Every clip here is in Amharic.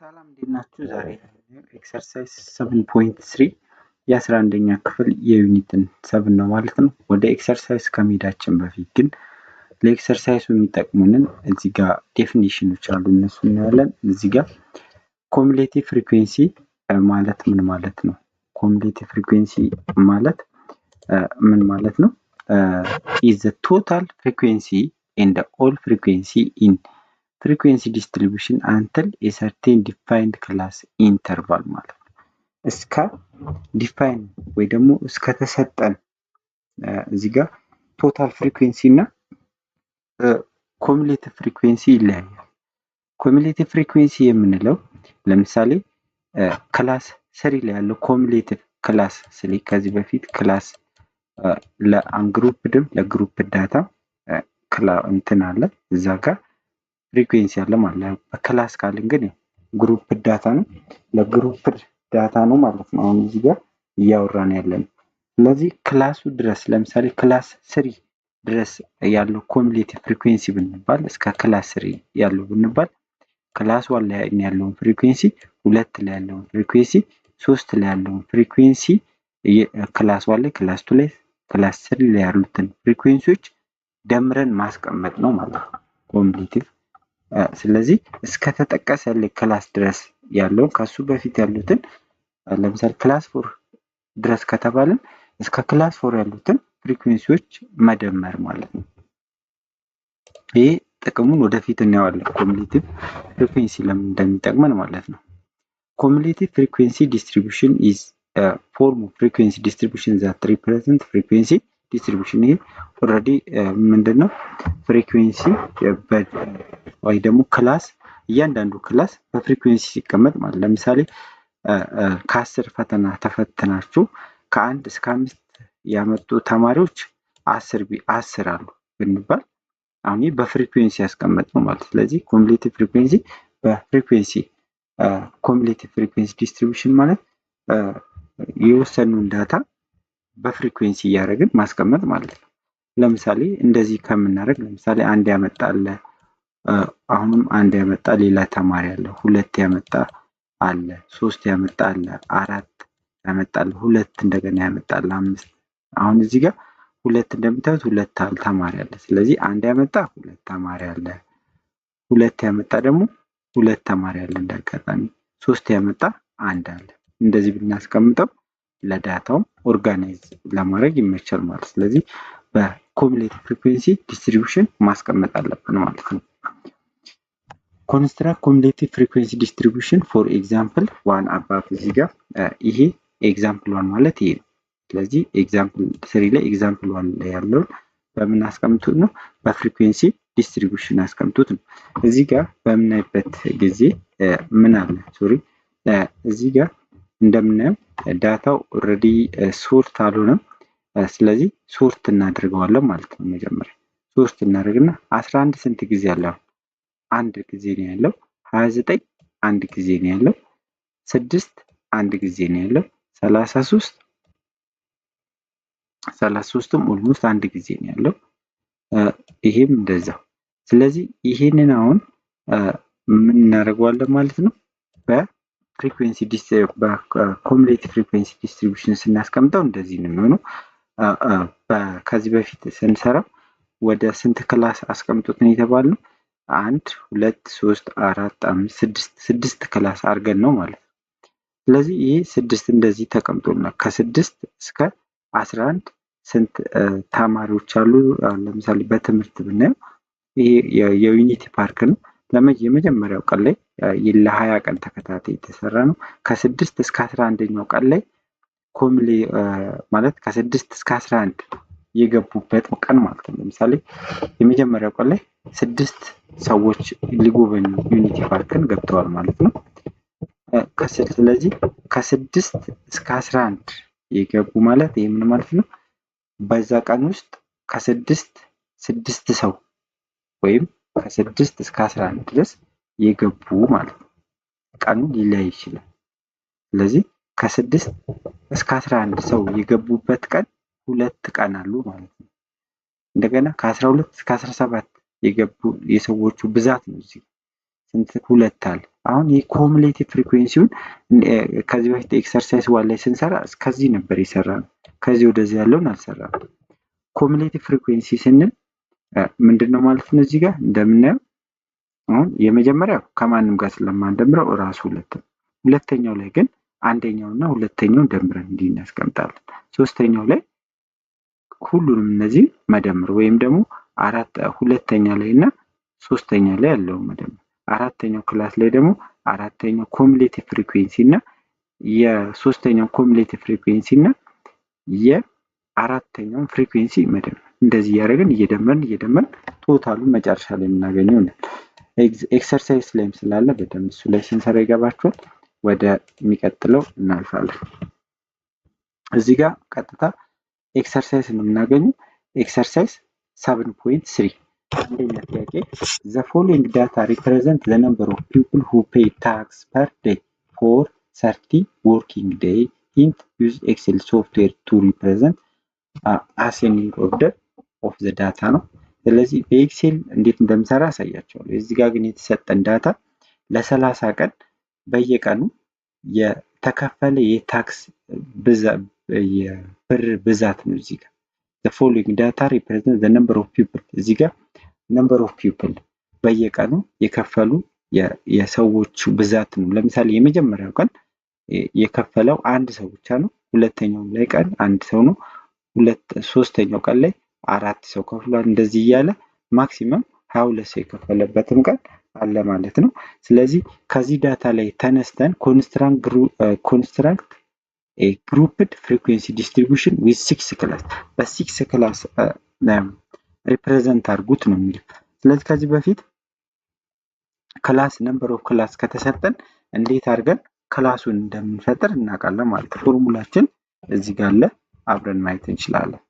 ሰላም እንዴት ናችሁ? ዛሬ ኤክሰርሳይዝ 7.3 የ11ኛ ክፍል የዩኒትን 7 ነው ማለት ነው። ወደ ኤክሰርሳይዝ ከመሄዳችን በፊት ግን ለኤክሰርሳይዙ የሚጠቅሙንን እዚህ ጋር ዴፊኒሽኖች አሉ፣ እነሱ እናያለን። እዚህ ጋር ኮሙሌቲቭ ፍሪኩዌንሲ ማለት ምን ማለት ነው? ኮሙሌቲቭ ፍሪኩዌንሲ ማለት ምን ማለት ነው? is the total frequency and all frequency in frequency distribution until a certain defined class interval ማለት ነው። እስከ ዲፋይን ወይ ደግሞ እስከ ተሰጠን እዚህ ጋር ቶታል ፍሪኩዌንሲ እና ኮሙሌቲቭ ፍሪኩዌንሲ ይለያያል። ኮሙሌቲቭ ፍሪኩዌንሲ የምንለው ለምሳሌ ክላስ 3 ላይ ያለው ኮሙሌቲቭ ክላስ 3 ከዚህ በፊት ክላስ ለአንግሩፕድም ለግሩፕ ዳታ እንትን አለ እዛ ጋር ፍሪኩዌንሲ አለ ማለት ነው። በክላስ ካልን ግን ግሩፕ ዳታ ነው፣ ለግሩፕ ዳታ ነው ማለት ነው። አሁን እዚህ ጋር እያወራን ያለን ስለዚህ ክላሱ ድረስ ለምሳሌ ክላስ 3 ድረስ ያለው ኮሙሌቲቭ ፍሪኩዌንሲ ብንባል እስከ ክላስ 3 ያለው ብንባል ክላስ 1 ላይ ያለውን ፍሪኩዌንሲ 2 ላይ ያለውን ፍሪኩዌንሲ 3 ላይ ያለውን ፍሪኩዌንሲ ክላስ 1 ላይ ክላስ 2 ላይ ክላስ 3 ላይ ያሉትን ፍሪኩዌንሲዎች ደምረን ማስቀመጥ ነው ማለት ነው ኮሙሌቲቭ። ስለዚህ እስከ ተጠቀሰልን ክላስ ድረስ ያለውን ከሱ በፊት ያሉትን ለምሳሌ ክላስ 4 ድረስ ከተባለን እስከ ክላስ 4 ያሉትን ፍሪኩዌንሲዎች መደመር ማለት ነው። ይሄ ጥቅሙን ወደፊት እናየዋለን፣ ኮሙሌቲቭ ፍሪኩዌንሲ ለምን እንደሚጠቅመን ማለት ነው። ኮሙሌቲቭ ፍሪኩዌንሲ ዲስትሪቢዩሽን ኢዝ ፎርም ኦፍ ፍሪኩዌንሲ ዲስትሪቢዩሽን ዛት ሪፕሬዘንት ፍሪኩዌንሲ ዲስትሪቢዩሽን። ይሄ ኦልሬዲ ምንድነው ፍሪኩዌንሲ ወይ ደግሞ ክላስ እያንዳንዱ ክላስ በፍሪኩዌንሲ ሲቀመጥ ማለት ለምሳሌ ከ10 ፈተና ተፈትናችሁ ከ1 እስከ 5 ያመጡ ተማሪዎች 10 አሉ ብንባል አሁን ይሄ በፍሪኩዌንሲ ያስቀመጥ ነው ማለት። ስለዚህ ኮሙሌቲቭ ፍሪኩዌንሲ በፍሪኩዌንሲ ኮሙሌቲቭ ፍሪኩዌንሲ ዲስትሪቢዩሽን ማለት የወሰኑን ዳታ በፍሪኩዌንሲ እያደረግን ማስቀመጥ ማለት ነው። ለምሳሌ እንደዚህ ከምናደርግ ለምሳሌ አንድ ያመጣለ አሁንም አንድ ያመጣ ሌላ ተማሪ አለ፣ 2 ያመጣ አለ፣ 3 ያመጣ አለ፣ 4 ያመጣ አለ፣ 2 እንደገና ያመጣ አለ፣ 5 አሁን እዚህ ጋር 2 እንደምታዩት 2 ተማሪ አለ። ስለዚህ አንድ ያመጣ 2 ተማሪ አለ፣ 2 ያመጣ ደግሞ 2 ተማሪ አለ፣ እንዳጋጣሚ 3 ያመጣ 1 አለ። እንደዚህ ብናስቀምጠው ለዳታው ኦርጋናይዝ ለማድረግ ይመቻል ማለት። ስለዚህ በኮሙሌቲቭ ፍሪኩዌንሲ ዲስትሪቢዩሽን ማስቀመጥ አለብን ማለት ነው። ኮንስትራክት ኮሙሌቲቭ ፍሪኩዌንሲ ዲስትሪቢዩሽን ፎር ኤግዛምፕል 1 አባብ እዚህ ጋር ይሄ ኤግዛምፕል 1 ማለት ይሄ ነው። ስለዚህ ኤግዛምፕል 3 ላይ ኤግዛምፕል 1 ላይ ያለውን በምን አስቀምጡት ነው? በፍሪኩዌንሲ ዲስትሪቢዩሽን አስቀምጡት ነው። እዚህ ጋር በምናይበት ጊዜ ምን አለ እዚህ ጋር እንደምናየው ዳታው ኦልሬዲ ሶርት አልሆነም። ስለዚህ ሶርት እናደርገዋለን ማለት ነው። መጀመሪያ ሶርት እናደርግና 11 ስንት ጊዜ አለው? አንድ ጊዜ ነው ያለው። 29 አንድ ጊዜ ነው ያለው። 6 አንድ ጊዜ ነው ያለው። 33ም ኦልሞስት አንድ ጊዜ ነው ያለው። ይሄም እንደዛው። ስለዚህ ይሄንን አሁን ምን እናደርገዋለን ማለት ነው በፍሪኩዌንሲ በኮሙሌቲቭ ፍሪኩዌንሲ ዲስትሪቢዩሽን ስናስቀምጠው እንደዚህ ነው የሚሆነው። ከዚህ በፊት ስንሰራው ወደ ስንት ክላስ አስቀምጡት ነው የተባለው? 1 2 3 4 5 6 ክላስ አድርገን ነው ማለት ነው። ስለዚህ ይሄ 6 እንደዚህ ተቀምጦልናል። ከ6 እስከ 11 ስንት ተማሪዎች አሉ? ለምሳሌ በትምህርት ብናየው ይሄ የዩኒቲ ፓርክ ነው። የመጀመሪያው ቀን ላይ ለ20 ቀን ተከታታይ የተሰራ ነው። ከ6 እስከ 11ኛው ቀን ላይ ማለት ከ6 እስከ 11 የገቡበት ቀን ማለት ነው። ለምሳሌ የመጀመሪያው ቀን ላይ 6 ሰዎች ሊጎበኙ ዩኒቲ ፓርክን ገብተዋል ማለት ነው። ስለዚህ ከ6 እስከ 11 የገቡ ማለት ይሄ ምን ማለት ነው? በዛ ቀን ውስጥ ከ6 ሰው ወይም ከ6 እስከ 11 ድረስ የገቡ ማለት ነው። ቀኑ ሊለያይ ይችላል። ስለዚህ ከ6 እስከ 11 ሰው የገቡበት ቀን 2 ቀን አሉ ማለት ነው። እንደገና ከ12 እስከ 17 የገቡ የሰዎቹ ብዛት ነው እዚህ ስንት 2 አለ። አሁን የኮሙሌቲቭ ፍሪኩዌንሲውን ከዚህ በፊት ኤክሰርሳይዝ 1 ላይ ስንሰራ እስከዚህ ነበር የሰራነው። ከዚህ ወደዚህ ያለውን አልሰራንም። ኮሙሌቲቭ ፍሪኩዌንሲ ስንል ምንድነው ማለት ነው? እዚህ ጋር እንደምናየው አሁን የመጀመሪያው ከማንም ጋር ስለማንደምረው ራሱ 2 ነው። ሁለተኛው ላይ ግን አንደኛውና ሁለተኛውን ደምረን እንዲህ እናስቀምጣለን። ሶስተኛው ላይ ሁሉንም እነዚህ መደመር ወይም ደግሞ ሁለተኛ ላይ እና ሶስተኛ ላይ ያለው መደመር። አራተኛው ክላስ ላይ ደግሞ አራተኛው ኮሙሌቲቭ ፍሪኩዌንሲ እና የሶስተኛው ኮሙሌቲቭ ፍሪኩዌንሲ እና የአራተኛው ፍሪኩዌንሲ መደመር። እንደዚህ እያደረግን እየደመርን ቶታሉን መጨረሻ ላይ የምናገኘው ነው። ኤክሰርሳይዝ ላይም ስላለ በደንብ እሱ ላይ ስንሰራ ይገባችኋል። ወደ የሚቀጥለው እናልፋለን። እዚህ ጋር ቀጥታ ኤክሰርሳይዝ ነው የምናገኘው። ኤክሰርሳይዝ 7.3 አንደኛ ጥያቄ the following data represent the number of people who pay tax per day for 30 working day. Hint use Excel software to represent ascending order of the data ነው። ስለዚህ በኤክሴል እንዴት እንደምሰራ አሳያቸዋለሁ። እዚህ ጋር ግን የተሰጠን ዳታ ለ30 ቀን በየቀኑ የተከፈለ የታክስ የብር ብዛት ነው። እዚህ ጋር the following data represent the number of people እዚህ ጋር number of people በየቀኑ የከፈሉ የሰዎቹ ብዛት ነው። ለምሳሌ የመጀመሪያው ቀን የከፈለው አንድ ሰው ብቻ ነው። ሁለተኛው ላይ ቀን አንድ ሰው ነው። ሶስተኛው ቀን ላይ 4 ሰው ከፍሏል። እንደዚህ እያለ ማክሲመም 22 ሰው የከፈለበትም ቀን አለ ማለት ነው። ስለዚህ ከዚህ ዳታ ላይ ተነስተን ኮንስትራክት a grouped frequency distribution with 6 class በ6 ክላስ ሪፕሬዘንት አድርጉት ነው የሚለው። ስለዚህ ከዚህ በፊት ክላስ ነምበር ኦፍ ክላስ ከተሰጠን እንዴት አድርገን ክላሱን እንደምንፈጥር እናውቃለን ማለት ነው። ፎርሙላችን እዚህ ጋር አለ፣ አብረን ማየት እንችላለን።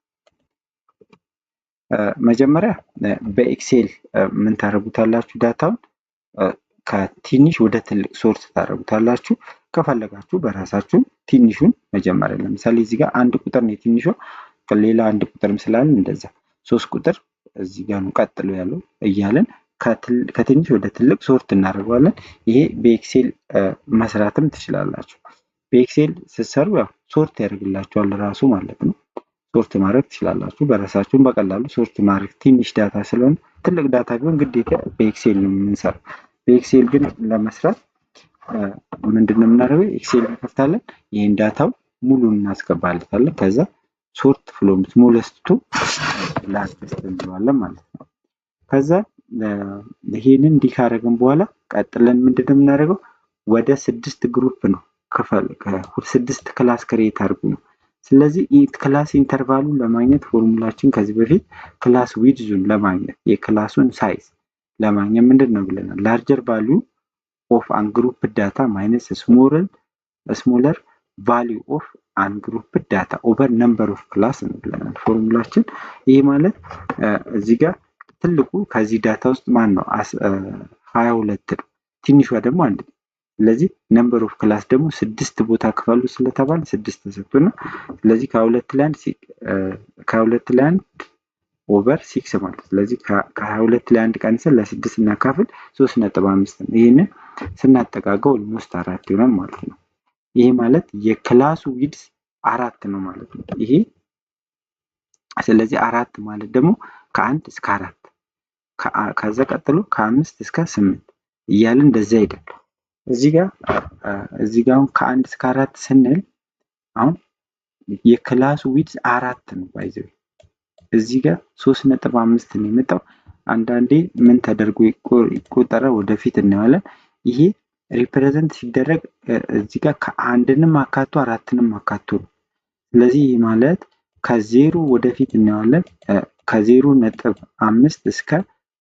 መጀመሪያ በኤክሴል ምን ታደርጉታላችሁ? ዳታውን ከትንሽ ወደ ትልቅ ሶርት ታደርጉታላችሁ። ከፈለጋችሁ በራሳችሁ ትንሹን መጀመሪያ ለምሳሌ እዚህ ጋር አንድ ቁጥር ነው ትንሹ፣ ሌላ አንድ ቁጥርም ስላለ እንደዛ 3 ቁጥር እዚህ ጋር ነው ቀጥሎ ያለው እያለን ከትንሽ ወደ ትልቅ ሶርት እናደርጋለን። ይሄ በኤክሴል መስራትም ትችላላችሁ። በኤክሴል ስትሰሩ ያው ሶርት ያደርግላችኋል ራሱ ማለት ነው። ሶርት ማድረግ ትችላላችሁ በራሳችሁም በቀላሉ ሶርት ማድረግ። ትንሽ ዳታ ስለሆነ ትልቅ ዳታ ቢሆን ግዴታ በኤክሴል ነው የምንሰራው። በኤክሴል ግን ለመስራት ምንድነው የምናደርገው? ኤክሴል እንከፍታለን። ይሄን ዳታው ሙሉን እናስገባለታለን። ከዛ ሶርት ፍሮም ስሞለስት ቱ ላርጀስት እንለዋለን ማለት ነው። ከዛ ይሄንን እንዲህ ካደረግን በኋላ ቀጥለን ምንድነው የምናደርገው? ወደ 6 ግሩፕ ነው ክፈል 6 ክላስ ክሬት አድርጉ ነው። ስለዚህ ክላስ ኢንተርቫሉን ለማግኘት ፎርሙላችን ከዚህ በፊት ክላስ ዊድዙን ለማግኘት የክላሱን ሳይዝ ለማግኘት ምንድነው ብለናል? ላርጀር ቫልዩ ኦፍ አን ግሩፕ ዳታ ማይነስ ስሞለር ቫልዩ ኦፍ አን ግሩፕ ዳታ ኦቨር ነምበር ኦፍ ክላስ ነው ብለናል ፎርሙላችን። ይሄ ማለት እዚህ ጋር ትልቁ ከዚህ ዳታ ውስጥ ማን ነው? 22 ነው። ትንሿ ደግሞ አንድ ነው። ስለዚህ ነምበር ኦፍ ክላስ ደግሞ 6 ቦታ ክፈሉ ስለተባለ 6 ተሰጥቶና ስለዚህ ከ2 ላይ 1 ኦቨር 6 ማለት ስለዚህ ከ22 ላይ 1 ቀንሰን ለ6 እናካፍል 3.5 ነው። ይሄንን ስናጠጋጋው ኦልሞስት 4 ይሆናል ማለት ነው። ይሄ ማለት የክላሱ ዊድዝ 4 ነው ማለት ነው። ይሄ ስለዚህ 4 ማለት ደግሞ ከ1 እስከ 4 ከዛ ቀጥሎ ከ5 እስከ 8 እያለ እንደዛ ይሄዳል። እዚህ ጋር ከ1 እስከ 4 ስንል አሁን የክላሱ ዊድዝ 4 ነው ባይዘው እዚህ ጋር 3.5 ነው የመጣው። አንዳንዴ ምን ተደርጎ ይቆጠራል ወደፊት እናያለን። ይሄ ሪፕሬዘንት ሲደረግ እዚህ ጋር ከአንድንም አካቶ 4ንም አካቶ ነው። ስለዚህ ማለት ከዜሮ ወደፊት እናያለን። ከ0.5 እስከ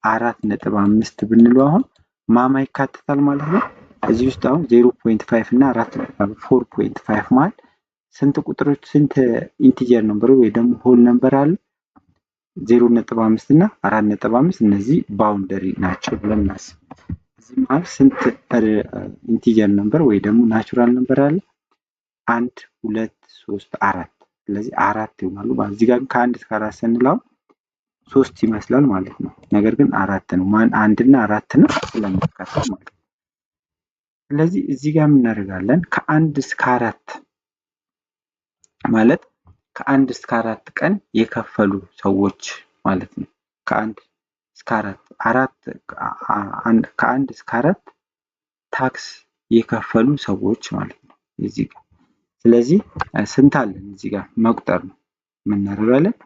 4.5 ብንለው አሁን ማማ ይካተታል ማለት ነው። እዚህ ውስጥ አሁን 0.5 እና 4.5 ማለት ስንት ቁጥሮች ስንት ኢንቲጀር ነምበር ወይ ደግሞ ሆል ነምበር አለ? 0.5 እና 4.5 እነዚህ ባውንደሪ ናቸው ብለን እናስብ። እዚህ ማለት ስንት ኢንቲጀር ነምበር ወይ ደግሞ ናቹራል ነምበር አለ? 1 2 3 4 ስለዚህ 4 ይሆናሉ። እዚህ ጋር ከ1 እስከ 4 ስንለው 3 ይመስላል ማለት ነው። ነገር ግን 4 ነው። 1 እና 4 ነው ስለሚካተት ማለት ነው። ስለዚህ እዚህ ጋር ምን እናደርጋለን? ከ1 እስከ 4 ማለት ከ1 እስከ 4 ቀን የከፈሉ ሰዎች ማለት ነው። ከ1 እስከ 4 ከ1 እስከ 4 ታክስ የከፈሉ ሰዎች ማለት ነው እዚህ ጋር። ስለዚህ ስንት አለን እዚህ ጋር መቁጠር ነው። ምን እናደርጋለን?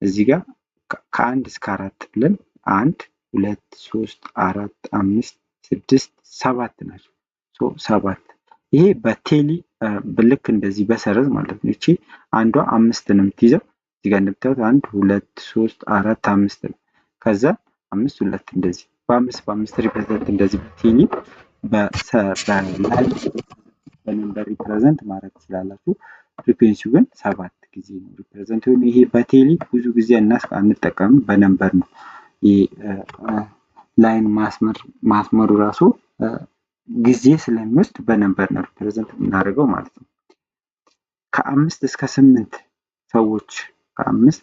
እዚህ ጋር ከ1 እስከ 4 ብለን 1 2 3 4 5 6 7 ናቸው። 7 ይሄ በቴሊ ልክ እንደዚህ በሰረዝ ማለት ነው። እቺ አንዷ 5 ነው የምትይዘው። እዚህ ጋር እንደምታዩት 1 2 3 4 5 ነው። ከዛ 5 2 እንደዚህ በ5 ሪፕሬዘንት እንደዚህ በቴሊ በነምበር ሪፕሬዘንት ማድረግ ትችላላችሁ። ፍሪኩዌንሲው ግን 7 ጊዜ ነው ሪፕሬዘንት ይሁን። ይሄ በቴሊ ብዙ ጊዜ አንጠቀምም፣ በነምበር ነው። ላይን ማስመሩ ራሱ ጊዜ ስለሚወስድ በነምበር ነው ሪፕሬዘንት የምናደርገው ማለት ነው። ከ5 እስከ 8 ሰዎች ከአምስት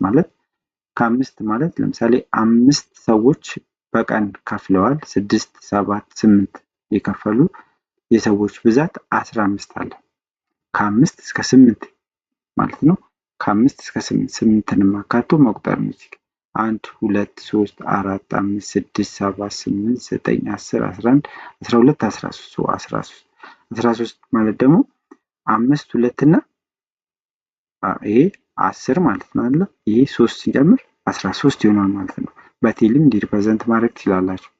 ማለት ለምሳሌ 5 ሰዎች በቀን ከፍለዋል። 6 7 8 የከፈሉ የሰዎች ብዛት 15 አለ። ከ5 እስከ 8 ማለት ነው። ከ5 እስከ 8ን አካቶ መቁጠር ነው። 1 2 3 4 5 6 7 8 9 10 11 12 13 ማለት ደግሞ 5 2 እና ይሄ 10 ማለት ነው አይደል? ይሄ 3 ሲጨምር 13 ይሆናል ማለት ነው። በቴልም ሪፕሬዘንት ማድረግ ትችላላችሁ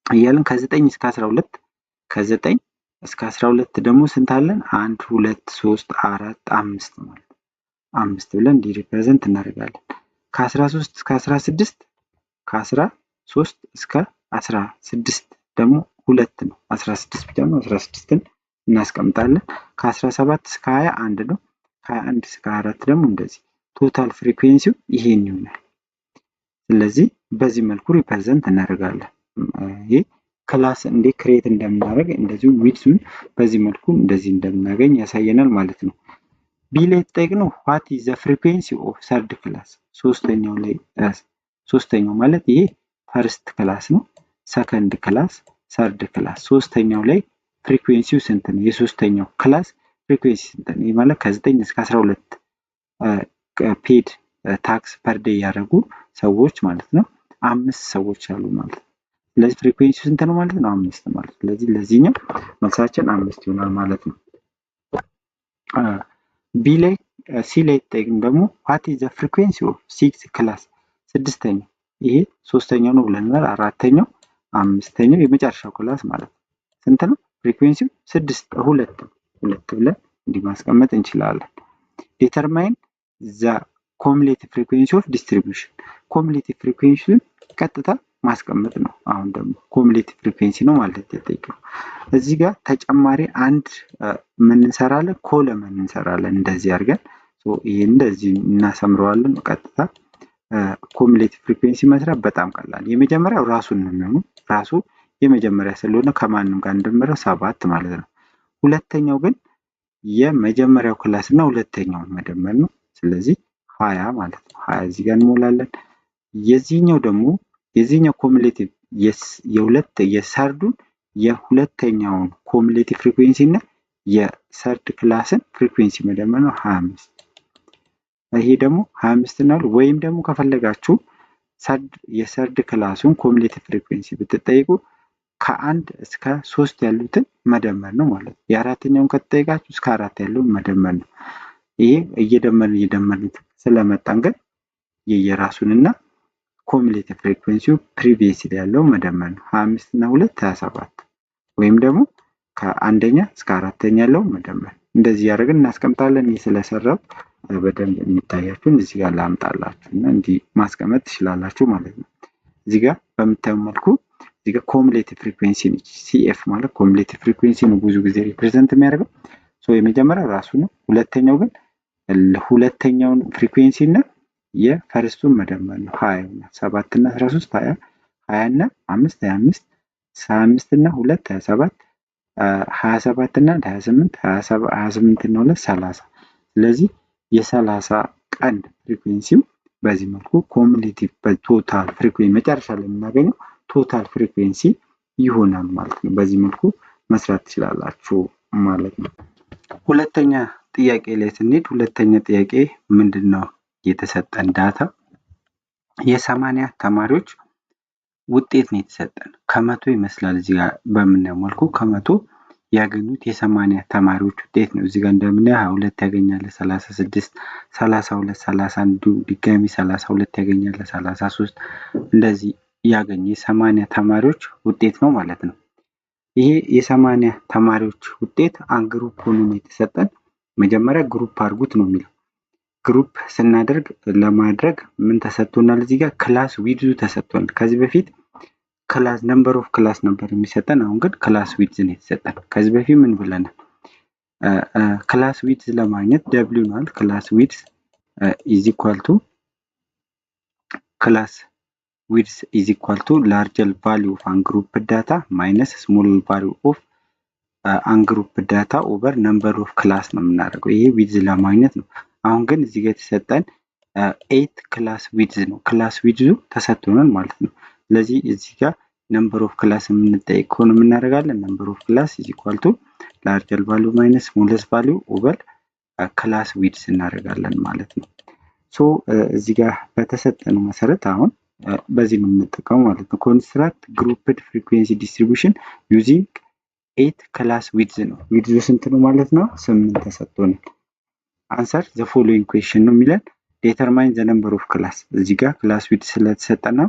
እያልን ከ9 እስከ 12 ከ9 እስከ 12 ደግሞ ስንት አለን? 1 2 3 4 5 ማለት ነው። 5 ብለን ሪፕሬዘንት እናደርጋለን። ከ13 እስከ 16 ከ13 እስከ 16 ደግሞ 2 ነው። 16 ብቻ ነው። 16ን እናስቀምጣለን። ከ17 እስከ 20 1 ነው። ከ21 እስከ 24 ደግሞ እንደዚህ ቶታል ፍሪኩዌንሲው ይሄን ይሆናል። ስለዚህ በዚህ መልኩ ሪፕሬዘንት እናደርጋለን። ይሄ ክላስ እንዴት ክሬት እንደምናደርግ እንደዚሁ ዊድሱን በዚህ መልኩ እንደዚህ እንደምናገኝ ያሳየናል ማለት ነው። ቢ ላይ የተጠየቅነው ዋት ኢዝ ዘ ፍሪኩዌንሲ ኦፍ ሰርድ ክላስ፣ ሶስተኛው ማለት ይሄ ፈርስት ክላስ ነው። ሰከንድ ክላስ፣ ሰርድ ክላስ፣ ሶስተኛው ላይ ፍሪኩዌንሲው ስንት ነው? የሶስተኛው ክላስ ፍሪኩዌንሲ ስንት ነው? ይህ ማለት ከ9 እስከ 12 ፔድ ታክስ ፐር ዴይ ያደረጉ ሰዎች ማለት ነው። 5 ሰዎች አሉ ማለት ነው። ስለዚህ ፍሪኩዌንሲው ስንት ነው ማለት ነው? 5 ማለት ነው። ስለዚህ ለዚህኛው መልሳችን 5 ይሆናል ማለት ነው። ቢ ላይ ሲ ላይ የተጠየቅነው ደግሞ ዋት ኢዝ ዘ ፍሪኩዌንሲ ኦፍ ሲክስ ክላስ፣ ስድስተኛው ይሄ ሶስተኛው ነው ብለናል። አራተኛው፣ አምስተኛው የመጨረሻው ክላስ ማለት ነው። ስንት ነው ፍሪኩዌንሲው? 2 ብለን እንዲህ ማስቀመጥ እንችላለን። ዲተርማይን ዘ ኮሙሌቲቭ ፍሪኩዌንሲ ኦፍ ዲስትሪቢዩሽን፣ ኮሙሌቲቭ ፍሪኩዌንሲን ቀጥታ ማስቀመጥ ነው። አሁን ደግሞ ኮሙሌቲቭ ፍሪኩዌንሲ ነው ማለት የተጠየቀው። እዚህ ጋር ተጨማሪ አንድ ምን እንሰራለን? ኮለመን እንሰራለን እንደዚህ አድርገን ይሄ እንደዚህ እናሰምረዋለን። ቀጥታ ኮሙሌቲቭ ፍሪኩዌንሲ መስራት በጣም ቀላል። የመጀመሪያው ራሱን ነው የሚሆነው። ራሱ የመጀመሪያ ስለሆነ ከማንም ጋር እንደምረው 7 ማለት ነው። ሁለተኛው ግን የመጀመሪያው ክላስ እና ሁለተኛውን መደመር ነው። ስለዚህ 20 ማለት ነው። 20 እዚህ ጋር እንሞላለን። የዚህኛው ኮሙሌቲቭ የሰርዱን የሁለተኛውን ኮሙሌቲቭ ፍሪኩዌንሲ እና የሰርድ ክላስን ፍሪኩዌንሲ መደመር ነው 25። ይሄ ደግሞ 25 እና ወይም ደግሞ ከፈለጋችሁ የሰርድ ክላሱን ኮሙሌቲቭ ፍሪኩዌንሲ ብትጠይቁ ከ1 እስከ 3 ያሉትን መደመር ነው ማለት ነው። የአራተኛውን ከተጠይቃችሁ እስከ 4 ያለውን መደመር ነው። ይሄ እየደመርን ስለመጣን ግን የየራሱንና ኮሙሌቲቭ ፍሪኩዌንሲው ፕሪቪየስ ያለው መደመር ነው። 25 እና 2 27 ወይም ደግሞ ከአንደኛ እስከ አራተኛ ያለው መደመር። እንደዚህ ያደርግን እናስቀምጣለን። ይህ ስለሰራው በደንብ የሚታያችሁን እዚህ ጋር ላምጣላችሁ እና እንዲህ ማስቀመጥ ትችላላችሁ ማለት ነው። እዚህ ጋር በምታዩ መልኩ እዚህ ጋር ኮሙሌቲቭ ፍሪኩዌንሲ ነች። ሲኤፍ ማለት ኮሙሌቲቭ ፍሪኩዌንሲ ነው ብዙ ጊዜ ሪፕሬዘንት የሚያደርገው። የመጀመሪያው ራሱ ነው። ሁለተኛው ግን ሁለተኛውን ፍሪኩዌንሲ እና የፈርስቱን መደመር ነው። 20 7 እና 13 20 20 እና 5 25 25 እና 2 27 27 እና 28 28 እና 2 30 ስለዚህ የ30 ቀን ፍሪኩዌንሲው በዚህ መልኩ ኮሙሌቲቭ በቶታል ፍሪኩዌንሲ መጨረሻ ላይ የምናገኘው ቶታል ፍሪኩዌንሲ ይሆናል ማለት ነው። በዚህ መልኩ መስራት ትችላላችሁ ማለት ነው። ሁለተኛ ጥያቄ ላይ ስንሄድ ሁለተኛ ጥያቄ ምንድነው የተሰጠን ዳታ የ80 ተማሪዎች ውጤት ነው የተሰጠን። ከመቶ ይመስላል እዚህ ጋር በምናየው መልኩ ከመቶ ያገኙት የ80 ተማሪዎች ውጤት ነው። እዚህ ጋር እንደምናየው 22 ያገኛል፣ 36፣ 32፣ 30 እንዲሁም ድጋሚ 32 ያገኛል፣ 33 እንደዚህ ያገኘ የ80 ተማሪዎች ውጤት ነው ማለት ነው። ይሄ የ80 ተማሪዎች ውጤት አንግሩፕ ሆኖ ነው የተሰጠን። መጀመሪያ ግሩፕ አድርጉት ነው የሚለው። ግሩፕ ስናደርግ ለማድረግ ምን ተሰጥቶናል? እዚህ ጋር ክላስ ዊድዙ ተሰጥቶናል። ከዚህ በፊት ክላስ ነምበር ኦፍ ክላስ ነበር የሚሰጠን። አሁን ግን ክላስ ዊድዝ ነው የተሰጠን። ከዚህ በፊት ምን ብለናል? ክላስ ዊድዝ ለማግኘት ደብሊው ነው። ክላስ ዊድዝ ኢዝ ኢኳል ቱ ክላስ ዊድዝ ኢዝ ኢኳል ቱ ላርጀር ቫሊዩ ኦፍ አንግሩፕ ዳታ ማይነስ ስሞል ቫሊዩ ኦፍ አንግሩፕ ዳታ ኦቨር ነምበር ኦፍ ክላስ ነው የምናደርገው። ይሄ ዊድዝ ለማግኘት ነው። አሁን ግን እዚህ ጋር የተሰጠን 8 ክላስ ዊድዝ ነው። ክላስ ዊድዙ ተሰጥቶናል ማለት ነው። ስለዚህ እዚህ ጋር ነምበር ኦፍ ክላስ የምንጠይቅ ከሆነ የምናደርጋለን ነምበር ኦፍ ክላስ ኢዝ ኢኳል ቱ ላርጀር ቫሊዩ ማይነስ ስሞለስ ቫሊዩ ኦቨር ክላስ ዊድዝ እናደርጋለን ማለት ነው። ሶ እዚህ ጋር በተሰጠነው መሰረት አሁን በዚህ ነው የምንጠቀመው ማለት ነው። ኮንስትራክት ግሩፕድ ፍሪኩዌንሲ ዲስትሪቢዩሽን ዩዚንግ 8 ክላስ ዊድዝ ነው። ዊድዙ ስንት ነው ማለት ነው? 8 ተሰጥቶናል። አንሰር ዘ ፎሎዊንግ ኩዌስችን ነው የሚለን ዴተርማይን ዘ ነምበር ኦፍ ክላስ። እዚህ ጋር ክላስ ዊድዝ ስለተሰጠና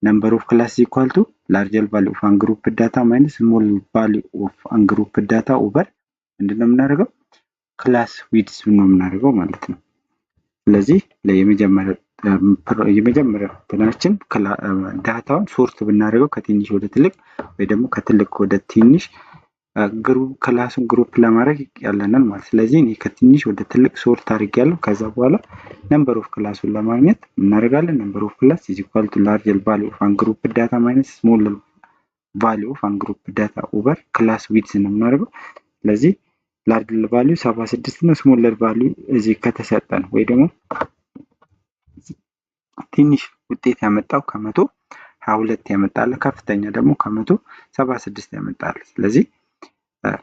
ነምበር ኦፍ ክላስ ኢኳል ቱ ላርጀር ቫሊዩ ኦፍ አንግሩፕ ዳታ ማይነስ ስሞል ቫሊዩ ኦፍ አንግሩፕ ዳታ ኦቨር ምንድነው የምናደርገው? ክላስ ዊድዝ ነው የምናደርገው ማለት ነው። ስለዚህ የመጀመሪያ እንትናችን ዳታውን ሶርት ብናደርገው ከትንሽ ወደ ትልቅ ወይ ደግሞ ከትልቅ ወደ ትንሽ ክላሱን ግሩፕ ለማድረግ ያለናል ማለት። ስለዚህ እኔ ከትንሽ ወደ ትልቅ ሶርት አድርጌያለሁ። ከዛ በኋላ ነምበር ኦፍ ክላሱን ለማግኘት እናደርጋለን ነምበር ኦፍ ክላስ ኢዝ ኢኳል ቱ ላርጀር ቫሊዩ ኦፍ አንግሩፕ ዳታ ማይነስ ስሞል ቫሊዩ ኦፍ አንግሩፕ ዳታ ኦቨር ክላስ ዊድዝ ነው የምናደርገው። ስለዚህ ላርጀር ቫሊዩ 76 ነው። ስሞለር ቫሊዩ እዚህ ከተሰጠን ወይ ደግሞ ትንሽ ውጤት ያመጣው ከመቶ 22 ያመጣል፣ ከፍተኛ ደግሞ ከመቶ 76 ያመጣል። ስለዚህ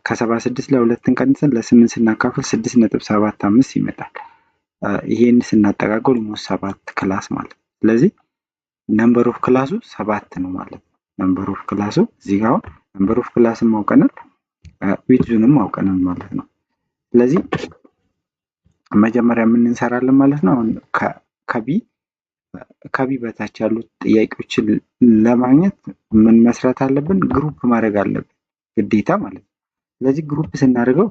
ከ76 ለ2 ቀንሰን ለ8 ስናካፍል 6.75 ይመጣል። ይሄን ስናጠቃቀው ኦልሞስት 7 ክላስ ማለት ነው። ስለዚህ ነምበር ኦፍ ክላሱ 7 ነው ማለት ነው። ነምበር ኦፍ ክላሱ እዚህ ጋር ነምበር ኦፍ ክላስን ማውቀናል፣ ዊድዙንም ማውቀናል ማለት ነው። ስለዚህ መጀመሪያ ምን እንሰራለን ማለት ነው? አሁን ከቢ በታች ያሉት ጥያቄዎችን ለማግኘት ምን መስራት አለብን? ግሩፕ ማድረግ አለብን ግዴታ ማለት ነው። ስለዚህ ግሩፕ ስናደርገው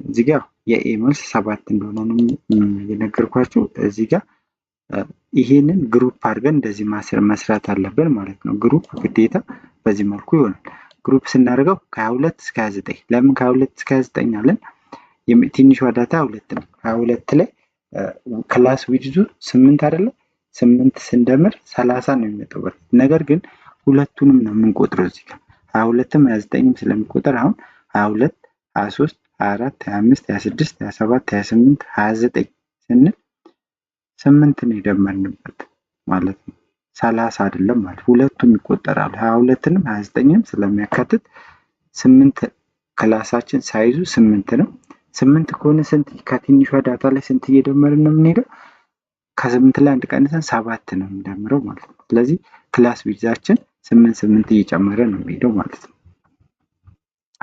እዚህ ጋር የኤ መልስ 7 እንደሆነ ነው የነገርኳችሁ። እዚህ ጋር ይሄንን ግሩፕ አድርገን እንደዚህ መስራት አለብን ማለት ነው። ግሩፕ ግዴታ በዚህ መልኩ ይሆናል። ግሩፕ ስናደርገው ከ22 እስከ 29 ለምን ከ22 እስከ 29 አለን? ትንሿ ዳታ 2 ነው። 22 ላይ ክላስ ዊድዙ 8 አይደለም? 8 ስንደምር 30 ነው የሚመጣው። ነገር ግን ሁለቱንም ነው የምንቆጥረው እዚህ ጋር 22ም 29ም ስለሚቆጠር አሁን 22 23 24 25 26 27 28 29 ስንል 8 ነው የደመርንበት ማለት ነው። 30 አይደለም ማለት ሁለቱም ይቆጠራሉ። 22ንም 29ንም ስለሚያካትት 8 ክላሳችን ሳይዙ 8 ነው። 8 ከሆነ ስንት ከትንሿ ዳታ ላይ ስንት እየደመርን ነው የምንሄደው? ከ8 ላይ አንድ ቀንሰን 7 ነው የምንደምረው ማለት ነው። ስለዚህ ክላስ ዊድዛችን 8 እየጨመረ ነው የሚሄደው ማለት ነው።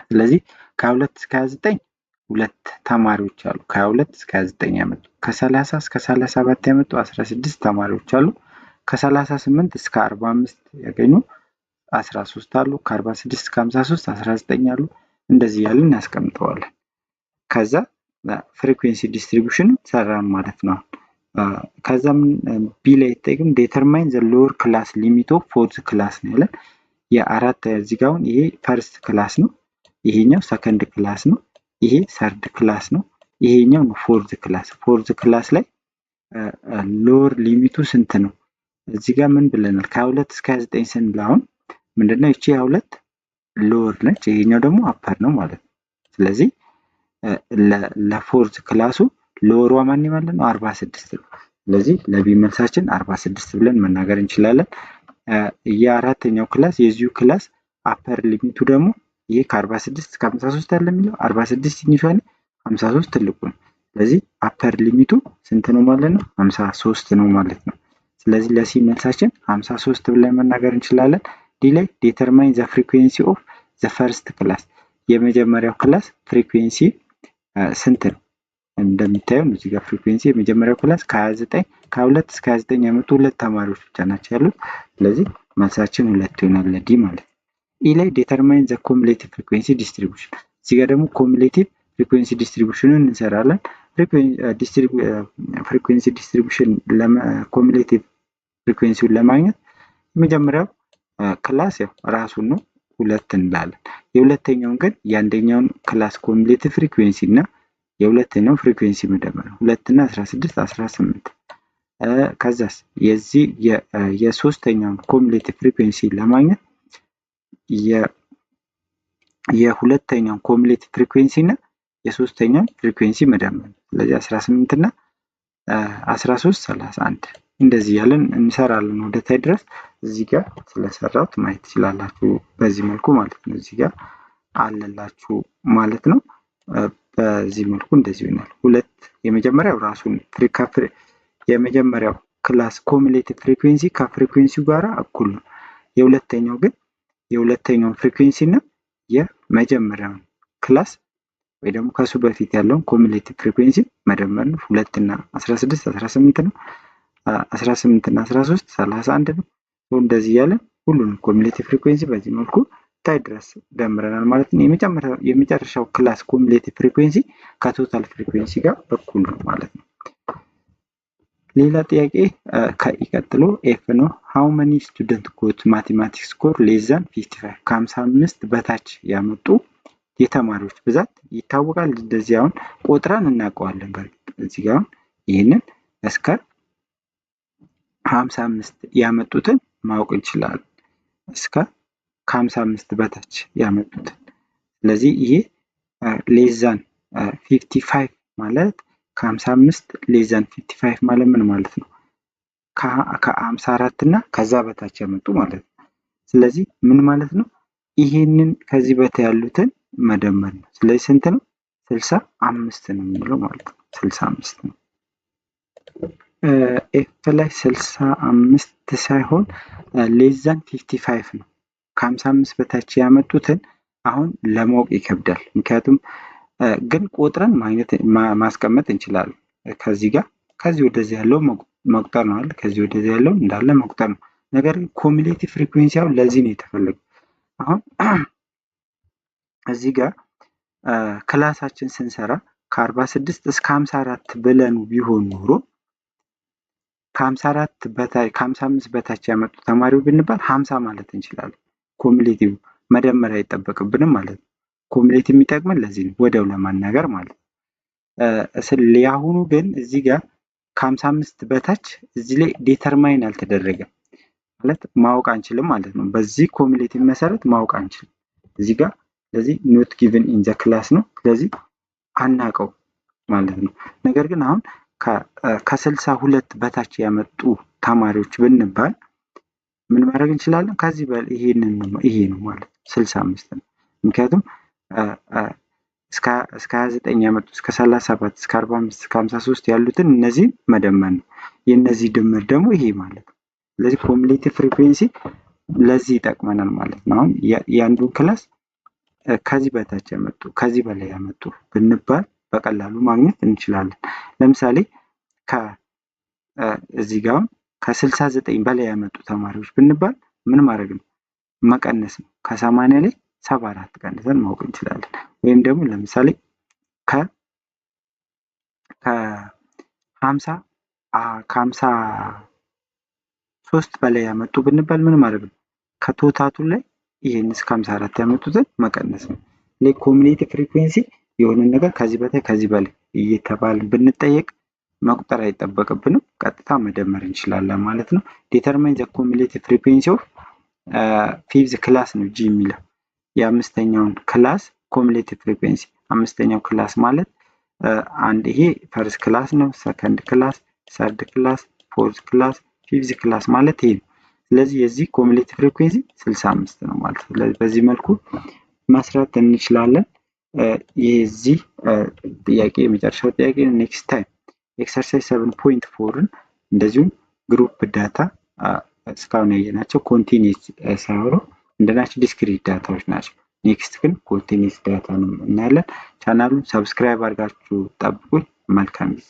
ስለዚህ ከ22 እስከ 29 ሁለት ተማሪዎች አሉ። ከ22 እስከ 29 ያመጡ፣ ከ30 እስከ 37 ያመጡ 16 ተማሪዎች አሉ። ከ38 እስከ 45 ያገኙ 13 አሉ። ከ46 እስከ 53 19 አሉ። እንደዚህ ያልን እናስቀምጠዋለን። ከዛ ፍሪኩዌንሲ ዲስትሪቢዩሽን ሰራን ማለት ነው። ከዛም ቢ ላይ ተጠቅም ዴተርማይን ዘ ሎወር ክላስ ሊሚት ኦፍ ፎርዝ ክላስ ነው ያለን። የአራት እዚህ ጋር ይሄ ፈርስት ክላስ ነው፣ ይሄኛው ሰከንድ ክላስ ነው፣ ይሄ ሰርድ ክላስ ነው፣ ይሄኛው ነው ፎርዝ ክላስ። ፎርዝ ክላስ ላይ ሎወር ሊሚቱ ስንት ነው? እዚህ ጋር ምን ብለናል? ከ22 እስከ 29 ስንል አሁን ምንድነው እቺ 22 ሎወር ነች፣ ይሄኛው ደግሞ አፐር ነው ማለት ነው። ስለዚህ ለፎርዝ ክላሱ ሎወሯ ማን ማለት ነው? 46 ነው። ስለዚህ ለቢ መልሳችን 46 ብለን መናገር እንችላለን። የአራተኛው ክላስ የዚሁ ክላስ አፐር ሊሚቱ ደግሞ ይሄ ከ46 እስከ 53 አለ የሚለው 46 ትንሿ ነው፣ 53 ትልቁ ነው። ስለዚህ አፐር ሊሚቱ ስንት ነው ማለት ነው? 53 ነው ማለት ነው። ስለዚህ ለሲ መልሳችን 53 ብለን መናገር እንችላለን። ዲ ላይ ዲተርማይን ዘ ፍሪኩዌንሲ ኦፍ ዘ ፈርስት ክላስ፣ የመጀመሪያው ክላስ ፍሪኩዌንሲ ስንት ነው? እንደሚታየው እዚህ ጋር ፍሪኩዌንሲ የመጀመሪያው ክላስ ከ22 እስከ 29 ያመጡ ሁለት ተማሪዎች ብቻ ናቸው ያሉት። ስለዚህ መልሳችን 2 ይሆናል ዲ ማለት ነው። ኢ ላይ ዲተርማይን ዘ ኮሙሌቲቭ ፍሪኩዌንሲ ዲስትሪቢዩሽን፣ እዚህ ጋር ደግሞ ኮሙሌቲቭ ፍሪኩዌንሲ ዲስትሪቢዩሽንን እንሰራለን። ፍሪኩዌንሲ ዲስትሪቢዩሽን ኮሙሌቲቭ ፍሪኩዌንሲውን ለማግኘት የመጀመሪያው ክላስ ያው ራሱን ነው 2 እንላለን። የሁለተኛውን ግን የአንደኛውን ክላስ ኮሙሌቲቭ ፍሪኩዌንሲ እና የሁለተኛው ፍሪኩዌንሲ መደመር 2 እና 16 18። ከዛስ የዚህ የሶስተኛውን ኮሙሌቲቭ ፍሪኩዌንሲ ለማግኘት የሁለተኛውን ኮሙሌቲቭ ፍሪኩዌንሲ እና የሶስተኛውን ፍሪኩዌንሲ መደመር። ስለዚህ 18 እና 13 31 እንደዚህ ያለን እንሰራለን ወደ ታይ ድረስ። እዚህ ጋር ስለሰራሁት ማየት ትችላላችሁ በዚህ መልኩ ማለት ነው። እዚህ ጋር አለላችሁ ማለት ነው። በዚህ መልኩ እንደዚህ ይሆናል። ሁለት የመጀመሪያው ራሱን የመጀመሪያው ክላስ ኮሙሌቲቭ ፍሪኩዌንሲ ከፍሪኩዌንሲው ጋር እኩል ነው። የሁለተኛው ግን የሁለተኛውን ፍሪኩዌንሲ እና የመጀመሪያውን ክላስ ወይ ደግሞ ከሱ በፊት ያለውን ኮሙሌቲቭ ፍሪኩዌንሲ መደመር ነው። 2 እና 16 18 ነው። 18 እና 13 31 ነው። እንደዚህ ያለን ሁሉንም ኮሙሌቲቭ ፍሪኩዌንሲ በዚህ መልኩ ታይ ድረስ ደምረናል ማለት ነው። የመጨረሻው ክላስ ኮሙሌቲቭ ፍሪኩዌንሲ ከቶታል ፍሪኩዌንሲ ጋር እኩል ነው ማለት ነው። ሌላ ጥያቄ ከቀጥሎ ኤፍ ነው። ሃው መኒ ስቱደንት ጎት ማቴማቲክስ ስኮር ሌስ ዛን 55፣ ከ55 በታች ያመጡ የተማሪዎች ብዛት ይታወቃል። እንደዚህ አሁን ቆጥረን እናውቀዋለን። በርግጥ እዚህ ጋር አሁን ይህንን እስከ 55 ያመጡትን ማወቅ እንችላለን። እስከ ከ55 በታች ያመጡትን። ስለዚህ ይሄ ሌስ ዛን 55 ማለት ከ55 ሌስ ዛን 55 ማለት ምን ማለት ነው? ከ54 እና ከዛ በታች ያመጡ ማለት ነው። ስለዚህ ምን ማለት ነው? ይሄንን ከዚህ በታች ያሉትን መደመር ነው። ስለዚህ ስንት ነው? 65 ነው የሚለው ማለት ነው። 65 ነው። ኤፍ ላይ 65 ሳይሆን ሌስ ዛን 55 ነው። ከ55 በታች ያመጡትን አሁን ለማወቅ ይከብዳል። ምክንያቱም ግን ቆጥረን ማስቀመጥ እንችላለን። ከዚህ ጋር ከዚህ ወደዚህ ያለው መቁጠር ነው አይደል? ከዚህ ወደዚህ ያለው እንዳለ መቁጠር ነው። ነገር ግን ኮሙሌቲቭ ፍሪኩዌንሲ አሁን ለዚህ ነው የተፈለገው። አሁን እዚህ ጋር ክላሳችን ስንሰራ ከ46 እስከ 54 ብለን ቢሆን ኖሮ ከ54 በታች ከ55 በታች ያመጡ ተማሪው ብንባል 50 ማለት እንችላለን። ኮሙሌቲቭ መደመር አይጠበቅብንም ማለት ነው። ኮሙሌቲቭ የሚጠቅመን ለዚህ ነው፣ ወዲያው ለማናገር ማለት ነው። ያሁኑ ግን እዚህ ጋር ከ55 በታች እዚህ ላይ ዲተርማይን አልተደረገም ማለት ማወቅ አንችልም ማለት ነው። በዚህ ኮሙሌቲቭ መሰረት ማወቅ አንችልም እዚህ ጋር። ስለዚህ ኖት ጊቨን ኢን ዘ ክላስ ነው። ስለዚህ አናውቀው ማለት ነው። ነገር ግን አሁን ከ62 በታች ያመጡ ተማሪዎች ብንባል ምን ማድረግ እንችላለን? ከዚህ በላይ ይሄ ነው ማለት 65 ነው። ምክንያቱም እስከ 29 ያመጡ እስከ 37 እስከ 45 እስከ 53 ያሉትን እነዚህ መደመር ነው። የነዚህ ድምር ደግሞ ይሄ ማለት ነው። ስለዚህ ኮሙሌቲቭ ፍሪኩዌንሲ ለዚህ ይጠቅመናል ማለት ነው። አሁን የአንዱን ክላስ ከዚህ በታች ያመጡ ከዚህ በላይ ያመጡ ብንባል በቀላሉ ማግኘት እንችላለን። ለምሳሌ እዚህ ጋር ከ69 በላይ ያመጡ ተማሪዎች ብንባል ምን ማድረግ ነው? መቀነስ ነው። ከ80 ላይ 74 ቀንሰን ማወቅ እንችላለን። ወይም ደግሞ ለምሳሌ ከ53 በላይ ያመጡ ብንባል ምን ማድረግ ነው? ከቶታቱ ላይ ይሄን እስከ 54 ያመጡትን መቀነስ ነው። ኮሙሌቲቭ ፍሪኩዌንሲ የሆነ ነገር ከዚህ በላይ ከዚህ በላይ እየተባልን ብንጠየቅ መቁጠር አይጠበቅብንም፣ ቀጥታ መደመር እንችላለን ማለት ነው። ዲተርማይን ዘ ኮሙሌቲቭ ፍሪኩዌንሲ ኦፍ ፊፍዝ ክላስ ነው ጂ የሚለው የአምስተኛውን ክላስ ኮሙሌቲቭ ፍሪኩዌንሲ። አምስተኛው ክላስ ማለት አንድ ይሄ ፈርስት ክላስ ነው፣ ሰከንድ ክላስ፣ ሰርድ ክላስ፣ ፎርዝ ክላስ፣ ፊፍዝ ክላስ ማለት ይሄ ነው። ስለዚህ የዚህ ኮሙሌቲቭ ፍሪኩዌንሲ 65 ነው ማለት ነው። ስለዚህ በዚህ መልኩ መስራት እንችላለን። የዚህ ጥያቄ የመጨረሻው ጥያቄ ኔክስት ታይም ኤክሰርሳይዝ 7.4ን እንደዚሁም ግሩፕ ዳታ እስካሁን ያየናቸው ኮንቲኒስ ሳይሆኑ እንደናቸው ዲስክሪት ዳታዎች ናቸው። ኔክስት ግን ኮንቲኒስ ዳታ ነው እናያለን። ቻናሉን ሰብስክራይብ አድርጋችሁ ጠብቁኝ። መልካም ጊዜ